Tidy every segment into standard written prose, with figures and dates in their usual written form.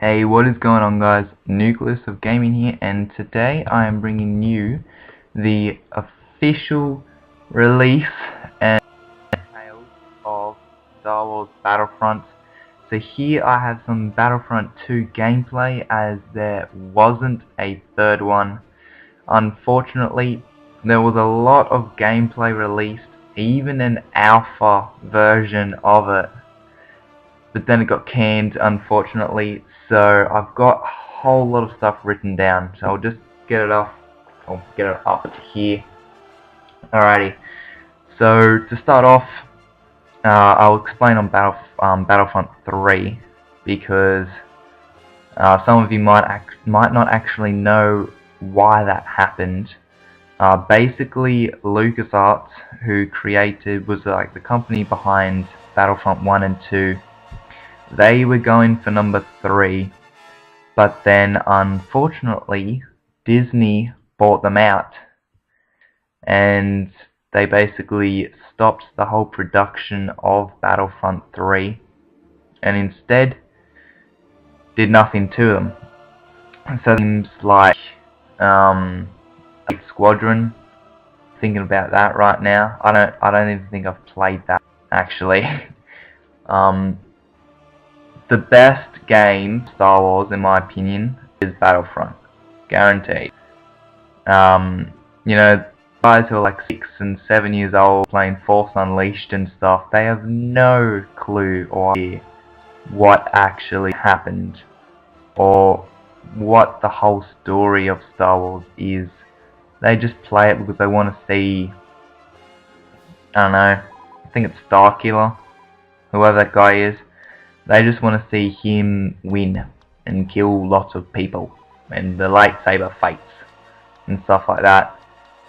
Hey, what is going on, guys? Nucleus of Gaming here, and today I am bringing you the official release and details of Star Wars Battlefront. So here I have some Battlefront 2 gameplay, as there wasn't a third one. Unfortunately, there was a lot of gameplay released, even an alpha version of it, but then it got canned, unfortunately. So I've got a whole lot of stuff written down, so I'll just get it off. I'll get it up to here. Alrighty, so to start off, I'll explain on Battlefront 3, because some of you might not actually know why that happened. Basically, LucasArts, who was like the company behind Battlefront 1 and 2, they were going for number 3, but then unfortunately Disney bought them out, and they basically stopped the whole production of Battlefront 3 and instead did nothing to them. So things like Squadron, thinking about that right now. I don't even think I've played that, actually. The best game, Star Wars, in my opinion, is Battlefront. Guaranteed. You know, guys who are like 6 and 7 years old playing Force Unleashed and stuff, they have no clue or idea what actually happened, or what the whole story of Star Wars is. They just play it because they want to see, I don't know, I think it's Starkiller, whoever that guy is. They just want to see him win and kill lots of people, and the lightsaber fights and stuff like that.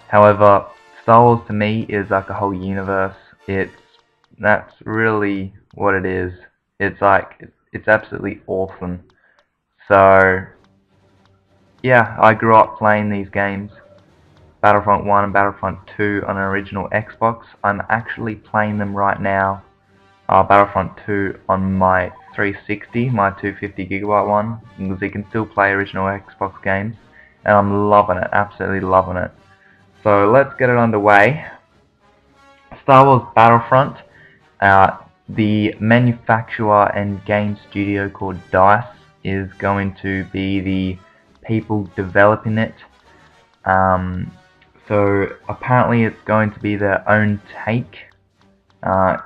However, Star Wars to me is like a whole universe. That's really what it is. It's absolutely awesome. So yeah, I grew up playing these games, Battlefront 1 and Battlefront 2, on an original Xbox. I'm actually playing them right now, Battlefront 2 on my 360, my 250GB one, because you can still play original Xbox games, and I'm loving it, absolutely loving it. So let's get it underway. Star Wars Battlefront, the manufacturer and game studio called DICE is going to be the people developing it. So apparently it's going to be their own take.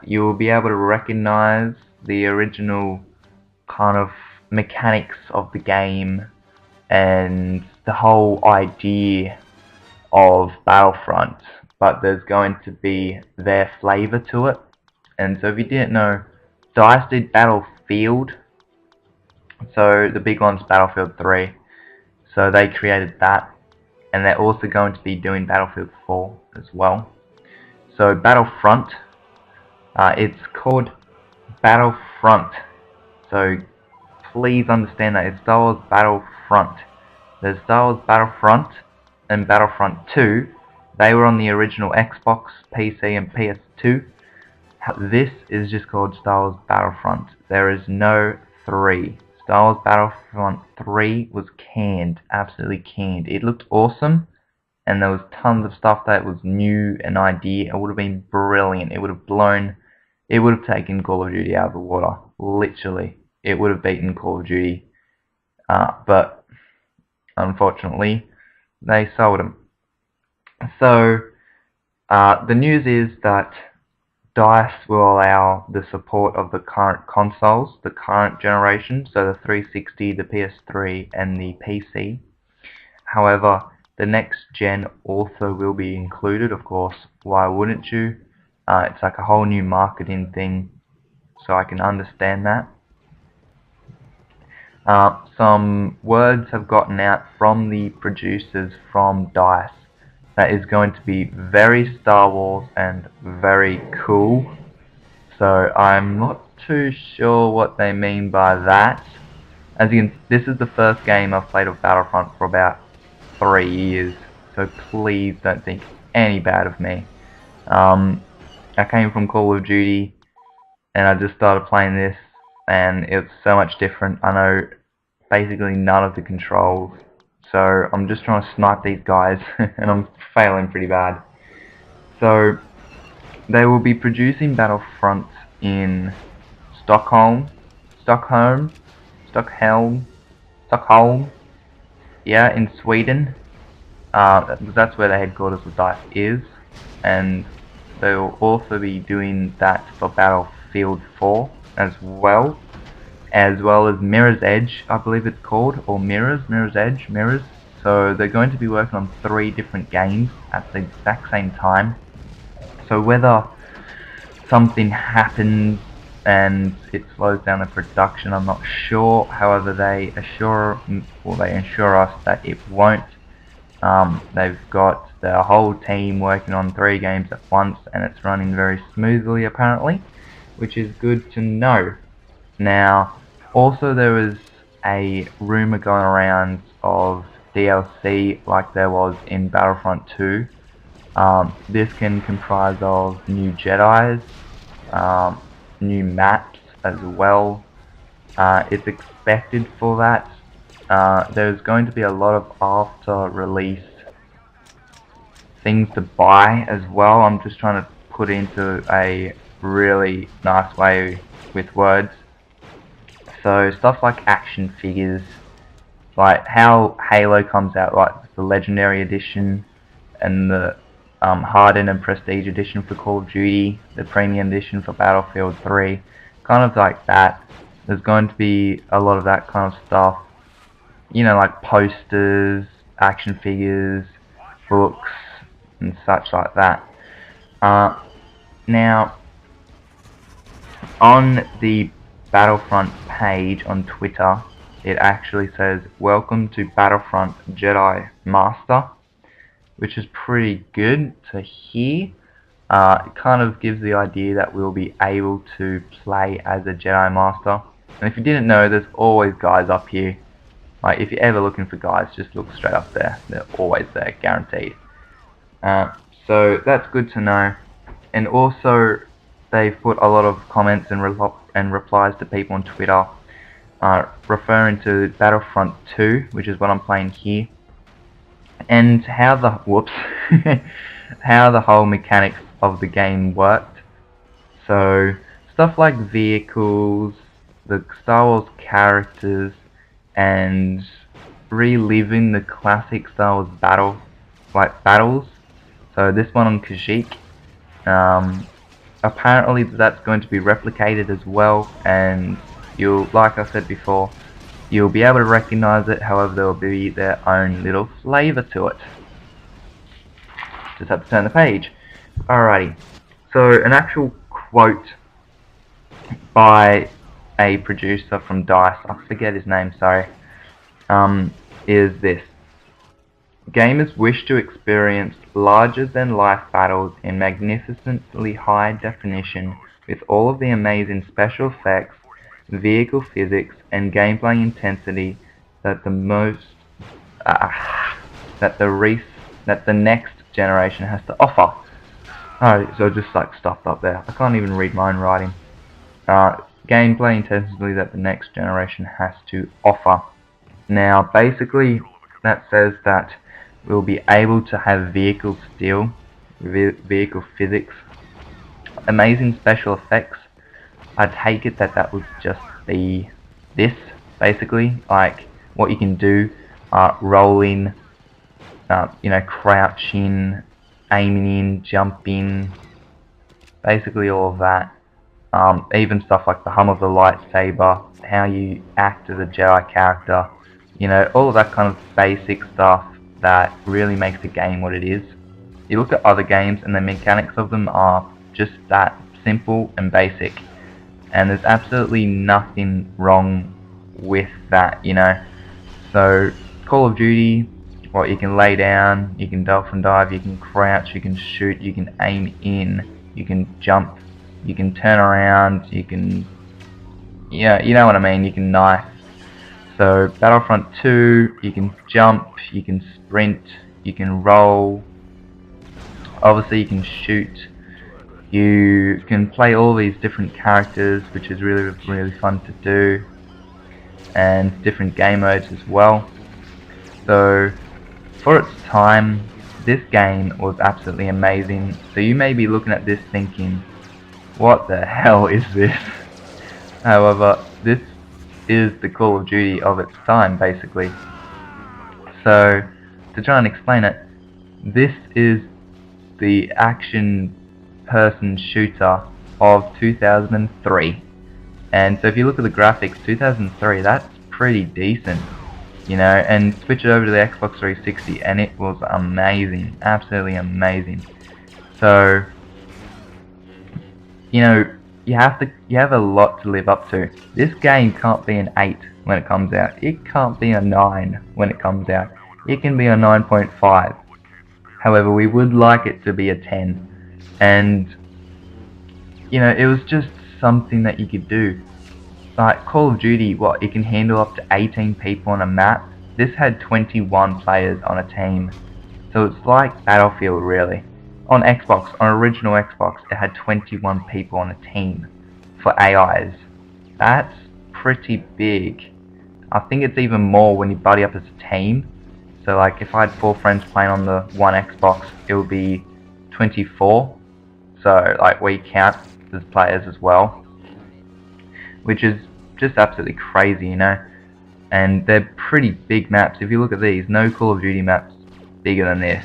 You'll be able to recognize the original kind of mechanics of the game and the whole idea of Battlefront, but there's going to be their flavor to it. And so if you didn't know, DICE did Battlefield, so the big one's Battlefield 3, so they created that, and they're also going to be doing Battlefield 4 as well. So Battlefront, it's called Battlefront, so please understand that it's Star Wars Battlefront. There's Star Wars Battlefront and Battlefront 2. They were on the original Xbox, PC and PS2. This is just called Star Wars Battlefront. There is no 3. Star Wars Battlefront 3 was canned, absolutely canned. It looked awesome, and there was tons of stuff that was new and idea. It would have been brilliant. It would have taken Call of Duty out of the water, literally. It would have beaten Call of Duty, but unfortunately they sold them. So the news is that DICE will allow the support of the current consoles, the current generation, so the 360, the PS3 and the PC. However, the next gen also will be included, of course. Why wouldn't you? It's like a whole new marketing thing, so I can understand that. Some words have gotten out from the producers from DICE that is going to be very Star Wars and very cool. So I'm not too sure what they mean by that. As you can, this is the first game I've played of Battlefront for about 3 years, so please don't think any bad of me. I came from Call of Duty, and I just started playing this, and it's so much different. I know basically none of the controls. So I'm just trying to snipe these guys, and I'm failing pretty bad. So they will be producing Battlefront in Stockholm, Stockholm, Stockholm, Stockholm, yeah, in Sweden. That's where the headquarters of DICE is, and they will also be doing that for Battlefield 4 as well as Mirror's Edge, I believe it's called, or Mirror's Edge, Mirrors. So they're going to be working on 3 different games at the exact same time. So whether something happens and it slows down the production, I'm not sure. However, they assure us that it won't. They've got their whole team working on 3 games at once, and it's running very smoothly apparently, which is good to know. Now, also there was a rumour going around of DLC like there was in Battlefront 2. This can comprise of new Jedis, new maps as well. It's expected for that. There's going to be a lot of after release things to buy as well. I'm just trying to put into a really nice way with words. So stuff like action figures, like how Halo comes out, like the Legendary Edition and the Hardened and Prestige Edition for Call of Duty, the Premium Edition for Battlefield 3, kind of like that. There's going to be a lot of that kind of stuff, you know, like posters, action figures, books, and such like that. Now, on the Battlefront page on Twitter, it actually says, "Welcome to Battlefront Jedi Master," which is pretty good to hear. It kind of gives the idea that we'll be able to play as a Jedi Master. And if you didn't know, there's always guys up here. Like, if you're ever looking for guys, just look straight up there. They're always there, guaranteed. So that's good to know. And also, they've put a lot of comments and replies to people on Twitter, referring to Battlefront 2, which is what I'm playing here, and how the how the whole mechanics of the game worked. So stuff like vehicles, the Star Wars characters, and reliving the classic Star Wars battles. So this one on Kashyyyk, apparently that's going to be replicated as well, and you'll, like I said before, you'll be able to recognize it. However, there will be their own little flavor to it. Just have to turn the page. Alrighty, so an actual quote by a producer from DICE, I forget his name, sorry, is this: "Gamers wish to experience larger-than-life battles in magnificently high definition with all of the amazing special effects, vehicle physics, and gameplay intensity that the next generation has to offer." Alright, so just like stuffed up there. I can't even read my own writing. Gameplay intensity that the next generation has to offer. Now, basically, that says that we'll be able to have vehicle steel, vehicle physics, amazing special effects. I take it that that would just be this, basically, like what you can do, rolling, you know, crouching, aiming in, jumping, basically all of that. Even stuff like the hum of the lightsaber, how you act as a Jedi character, you know, all of that kind of basic stuff that really makes the game what it is. You look at other games and the mechanics of them are just that simple and basic, and there's absolutely nothing wrong with that, you know. So Call of Duty, well, you can lay down, you can dolphin dive, you can crouch, you can shoot, you can aim in, you can jump, you can turn around, you can, yeah, you know what I mean, you can knife. So Battlefront 2, you can jump, you can sprint, you can roll, obviously you can shoot, you can play all these different characters, which is really, really fun to do. and different game modes as well. So for its time, this game was absolutely amazing. So you may be looking at this thinking, what the hell is this? However, this is the Call of Duty of its time, basically. So, to try and explain it, this is the action person shooter of 2003. And so if you look at the graphics, 2003, that's pretty decent, you know, and switch it over to the Xbox 360 and it was amazing, absolutely amazing. So, you know, you have a lot to live up to. This game can't be an 8 when it comes out. It can't be a 9 when it comes out. It can be a 9.5. However, we would like it to be a 10. And, you know, it was just something that you could do. Like Call of Duty, what, it can handle up to 18 people on a map. This had 21 players on a team. So it's like Battlefield, really. On Xbox, on original Xbox, it had 21 people on a team for AIs. That's pretty big. I think it's even more when you buddy up as a team. So like if I had 4 friends playing on the one Xbox, it would be 24. So like we count as players as well, which is just absolutely crazy, you know. And they're pretty big maps. If you look at these, no Call of Duty maps bigger than this.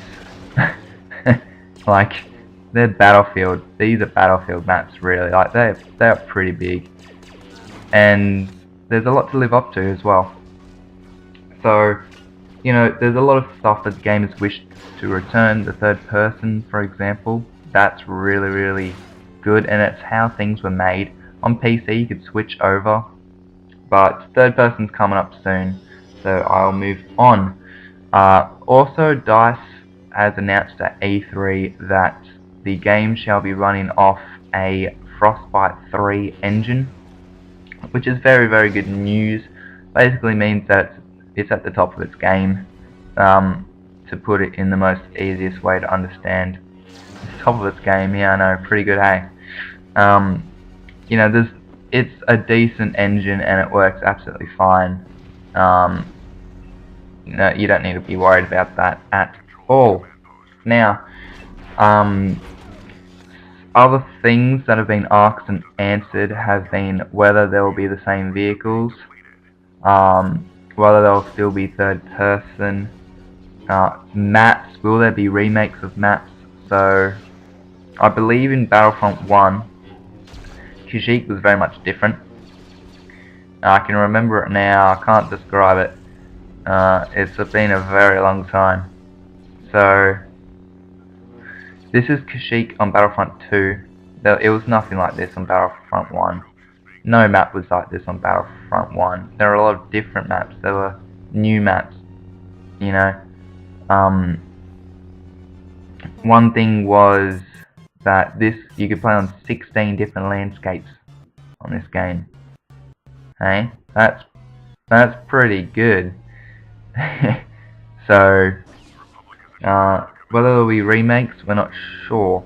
Like, they're Battlefield. These are Battlefield maps, really. Like, they're pretty big. And there's a lot to live up to as well. So, you know, there's a lot of stuff that the game has wished to return. The third person, for example, that's really, really good. And it's how things were made. On PC, you could switch over. But third person's coming up soon. So I'll move on. Also, DICE has announced at E3 that the game shall be running off a Frostbite 3 engine, which is very, very good news. Basically means that it's at the top of its game, to put it in the most easiest way to understand. It's top of its game, yeah, I know, pretty good, hey? You know, it's a decent engine and it works absolutely fine. No, you don't need to be worried about that at all. Now, other things that have been asked and answered have been whether there will be the same vehicles, whether they'll still be third person, maps, will there be remakes of maps? So, I believe in Battlefront 1, Kashyyyk was very much different. I can remember it now, I can't describe it. It's been a very long time. So, this is Kashyyyk on Battlefront 2. It was nothing like this on Battlefront 1. No map was like this on Battlefront 1. There were a lot of different maps. There were new maps, you know. One thing was that you could play on 16 different landscapes on this game. Hey, that's pretty good. So, whether there will be remakes, we're not sure.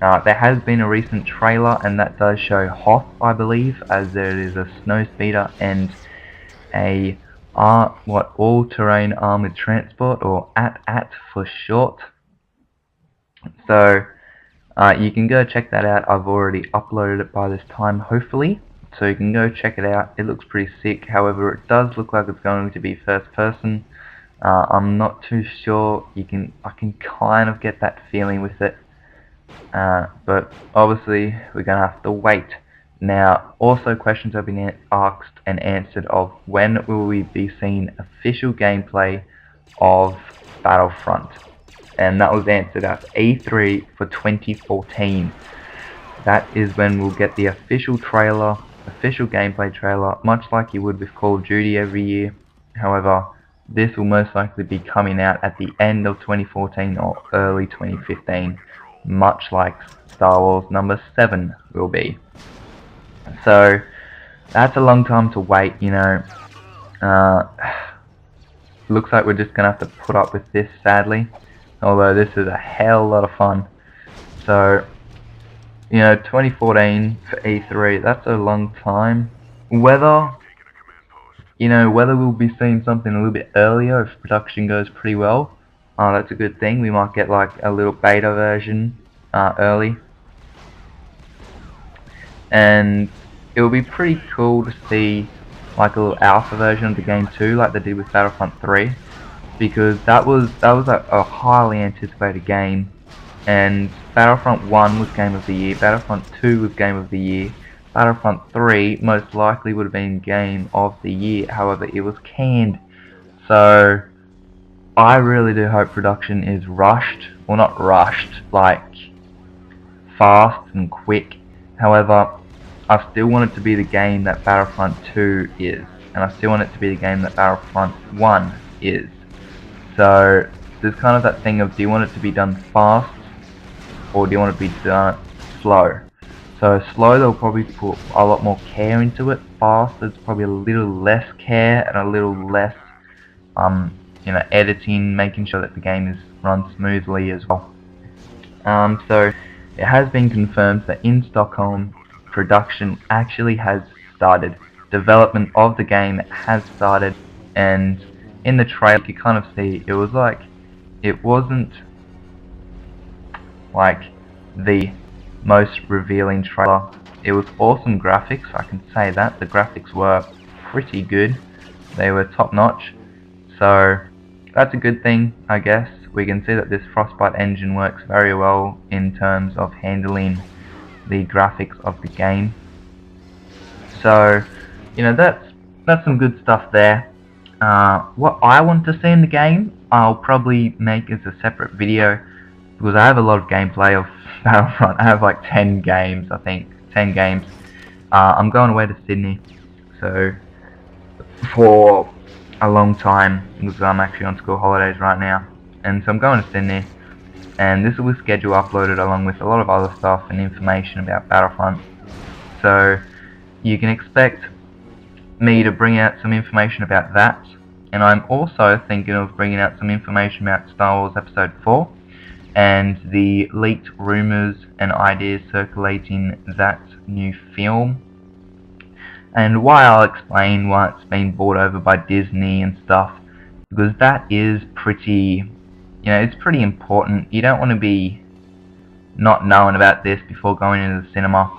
There has been a recent trailer, and that does show Hoth, I believe, as there is a snowspeeder and a all-terrain armored transport, or AT-AT for short. So, you can go check that out. I've already uploaded it by this time, hopefully. So you can go check it out. It looks pretty sick. However, it does look like it's going to be first person. I'm not too sure. I can kind of get that feeling with it. But obviously, we're going to have to wait. Now, also questions have been asked and answered of when will we be seeing official gameplay of Battlefront. And that was answered at E3 for 2014. That is when we'll get the official trailer, official gameplay trailer, much like you would with Call of Duty every year. However, this will most likely be coming out at the end of 2014 or early 2015, much like Star Wars number 7 will be. So, that's a long time to wait, you know. Looks like we're just going to have to put up with this, sadly. Although this is a hell lot of fun. So, you know, 2014 for E3, that's a long time. Whether you know, whether we'll be seeing something a little bit earlier if production goes pretty well, that's a good thing. We might get like a little beta version early, and it will be pretty cool to see like a little alpha version of the game too, like they did with Battlefront 3, because that was a highly anticipated game. And Battlefront 1 was Game of the Year, Battlefront 2 was Game of the Year, Battlefront 3 most likely would have been Game of the Year, however it was canned. So I really do hope production is rushed, well not rushed, like fast and quick. However, I still want it to be the game that Battlefront 2 is, and I still want it to be the game that Battlefront 1 is. So there's kind of that thing of, do you want it to be done fast, or do you want it to be done slow? So slow, they'll probably put a lot more care into it. Fast, there's probably a little less care and a little less, you know, editing, making sure that the game is run smoothly as well. So it has been confirmed that in Stockholm, production actually has started. Development of the game has started, and in the trailer you kind of see it was like, it wasn't like the most revealing trailer. It was awesome graphics, I can say that. The graphics were pretty good. They were top notch. So that's a good thing, I guess. We can see that this Frostbite engine works very well in terms of handling the graphics of the game. So, you know, that's some good stuff there. What I want to see in the game, I'll probably make as a separate video, because I have a lot of gameplay of Battlefront. I have like 10 games, I think. 10 games. I'm going away to Sydney, so for a long time, because I'm actually on school holidays right now. And so I'm going to Sydney, and this will be schedule uploaded along with a lot of other stuff and information about Battlefront. So you can expect me to bring out some information about that, and I'm also thinking of bringing out some information about Star Wars Episode 4 and the leaked rumours and ideas circulating that new film, and why I'll explain why it's been bought over by Disney and stuff, because that is pretty, you know, it's pretty important. You don't want to be not knowing about this before going into the cinema.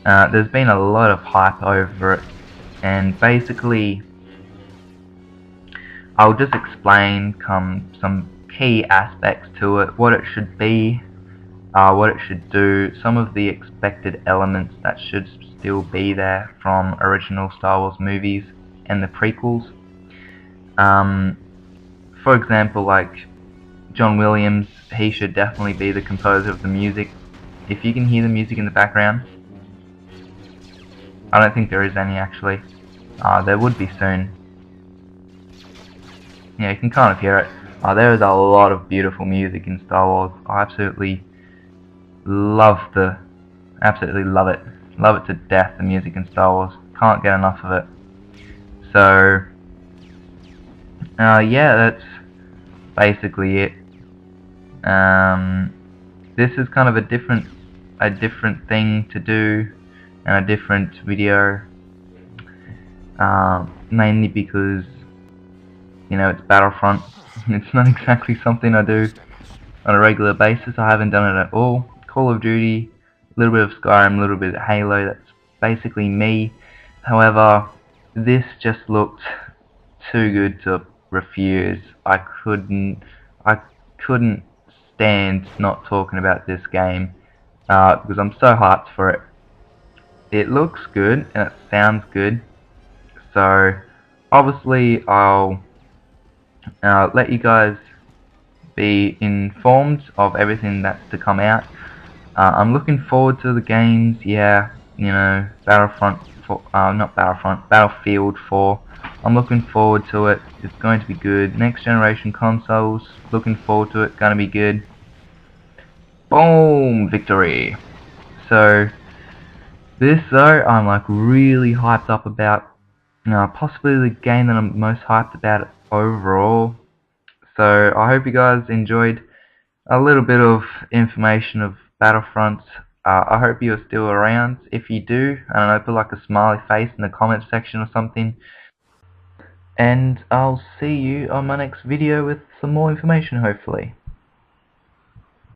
There's been a lot of hype over it, and basically I'll just explain some key aspects to it, what it should be, what it should do, some of the expected elements that should still be there from original Star Wars movies and the prequels. For example, like John Williams, he should definitely be the composer of the music. If you can hear the music in the background, I don't think there is any actually. There would be soon. Yeah, you can kind of hear it. There is a lot of beautiful music in Star Wars. I absolutely love it. Love it to death, the music in Star Wars. Can't get enough of it. So, yeah, that's basically it. This is kind of a different thing to do, and a different video, mainly because, you know, it's Battlefront. It's not exactly something I do on a regular basis. I haven't done it at all. Call of Duty, a little bit of Skyrim, a little bit of Halo, that's basically me. However, this just looked too good to refuse. I couldn't stand not talking about this game, because I'm so hyped for it. It looks good and it sounds good, so obviously I'll let you guys be informed of everything that's to come out. I'm looking forward to the games, yeah, you know, Battlefield 4. I'm looking forward to it. It's going to be good. Next generation consoles, looking forward to it, gonna be good. Boom! Victory! So, this though, I'm like really hyped up about. Possibly the game that I'm most hyped about overall. So I hope you guys enjoyed a little bit of information of Battlefront. I hope you're still around. If you do, I don't know, put like a smiley face in the comments section or something. and I'll see you on my next video with some more information, hopefully.